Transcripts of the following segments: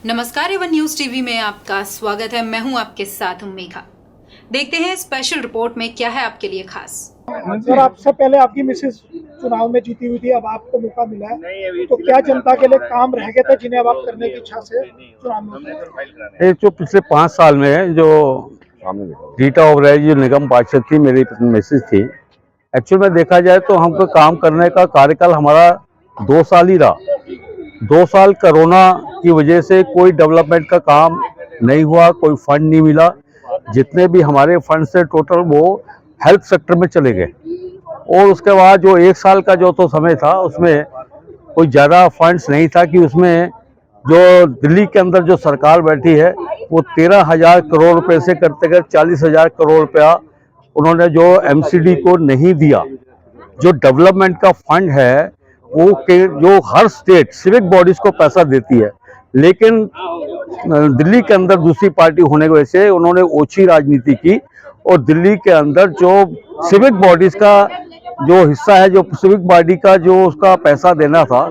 नमस्कार, Avon news TV में आपका स्वागत है। मैं हूं आपके साथ मेघा। देखते हैं स्पेशल रिपोर्ट में क्या है आपके लिए खास। सर, आपसे पहले आपकी मिसेज चुनाव में जीती हुई थी, अब आपको मौका मिला है, तो क्या जनता के लिए काम रह गए थे जिन्हें अब आप करने की इच्छा से चुनाव में उतरे? ये जो पिछले 5 साल में जो रीटा ओबराय जो निगम पार्षद थी, मेरी मिसेज थी। एक्चुअल में देखा जाए तो हमको काम करने का कार्यकाल हमारा 2 साल ही रहा। 2 साल कोरोना की वजह से कोई डेवलपमेंट का काम नहीं हुआ, कोई फंड नहीं मिला। जितने भी हमारे फंड से टोटल वो हेल्थ सेक्टर में चले गए। और उसके बाद जो 1 साल का जो तो समय था, उसमें कोई ज़्यादा फंड्स नहीं था कि उसमें जो दिल्ली के अंदर जो सरकार बैठी है वो 13,000 करोड़ रुपए से करते करते 40,000 करोड़ रुपया उन्होंने जो एमसीडी को नहीं दिया। जो डेवलपमेंट का फंड है वो जो हर स्टेट सिविक बॉडीज को पैसा देती है, लेकिन दिल्ली के अंदर दूसरी पार्टी होने की वजह से उन्होंने ओछी राजनीति की और दिल्ली के अंदर जो सिविक बॉडीज का जो हिस्सा है, जो सिविक बॉडी का जो उसका पैसा देना था,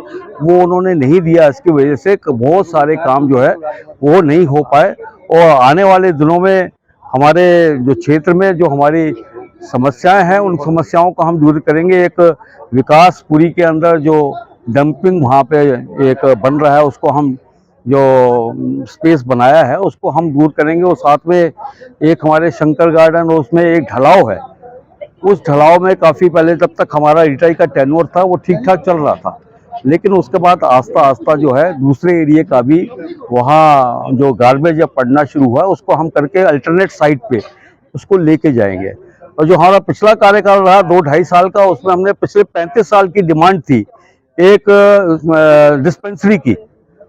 वो उन्होंने नहीं दिया। इसकी वजह से बहुत सारे काम जो है वो नहीं हो पाए। और आने वाले दिनों में हमारे जो क्षेत्र में जो हमारी समस्याएं हैं, उन समस्याओं को हम दूर करेंगे। एक विकासपुरी के अंदर जो डंपिंग वहाँ पे एक बन रहा है, उसको हम जो स्पेस बनाया है उसको हम दूर करेंगे। और साथ में एक हमारे शंकर गार्डन, उसमें एक ढलाव है। उस ढलाव में काफ़ी पहले, जब तक हमारा रिटाई का टेन्योर था, वो ठीक ठाक चल रहा था, लेकिन उसके बाद आस्ता आस्ता जो है दूसरे एरिया का भी वहाँ जो गार्बेज जब पड़ना शुरू हुआ, उसको हम करके अल्टरनेट साइट पे उसको लेके जाएंगे। और जो हमारा पिछला कार्यकाल रहा 2-2.5 साल का, उसमें हमने पिछले 35 साल की डिमांड थी एक डिस्पेंसरी की।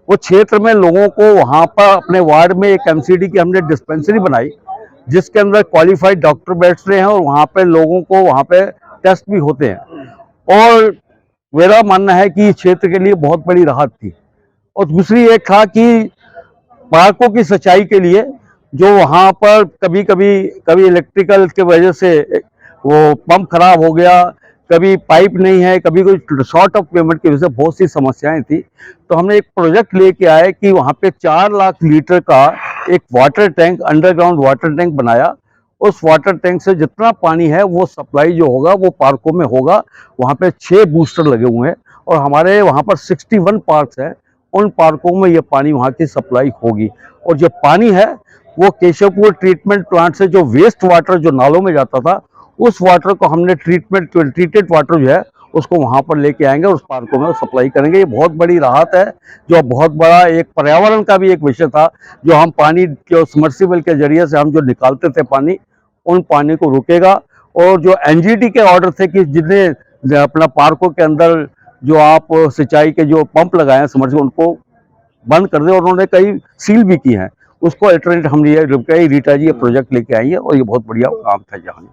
वो क्षेत्र में लोगों को वहाँ पर अपने वार्ड में एक एमसीडी की हमने डिस्पेंसरी बनाई, जिसके अंदर क्वालिफाइड डॉक्टर बैठते हैं और वहाँ पे लोगों को वहाँ पे टेस्ट भी होते हैं। और मेरा मानना है कि इस क्षेत्र के लिए बहुत बड़ी राहत थी। और दूसरी एक था कि पार्कों की सिंचाई के लिए जो वहाँ पर कभी इलेक्ट्रिकल की वजह से वो पंप खराब हो गया, कभी पाइप नहीं है, कभी कोई शॉर्ट ऑफ पेमेंट की वजह से बहुत सी समस्याएं थी। तो हमने एक प्रोजेक्ट लेके आए कि वहाँ पे 4 लाख लीटर का एक water tank, underground water tank बनाया। उस वाटर टैंक से जितना पानी है वो सप्लाई जो होगा वो पार्कों में होगा। वहाँ पे 6 बूस्टर लगे हुए हैं और हमारे वहाँ पर 61 पार्क्स हैं। उन पार्कों में ये पानी वहाँ की सप्लाई होगी। और जो पानी है वो केशवपुर ट्रीटमेंट प्लांट से जो वेस्ट वाटर जो नालों में जाता था, उस वाटर को हमने ट्रीटेड वाटर जो है उसको वहाँ पर लेके आएंगे और उस पार्कों में सप्लाई करेंगे। ये बहुत बड़ी राहत है। जो बहुत बड़ा एक पर्यावरण का भी एक विषय था, जो हम पानी जो सबमर्सिबल के जरिए से हम जो निकालते थे पानी, उन पानी को रुकेगा। और जो एनजीटी के ऑर्डर थे कि जितने अपना पार्कों के अंदर जो आप सिंचाई के जो पंप लगाए हैं सबमर्सिबल, उनको बंद कर दे, और उन्होंने कई सील भी की हैं, उसको अल्टरनेट हम रीटा जी ये प्रोजेक्ट लेके आई है और ये बहुत बढ़िया काम था। जहाँ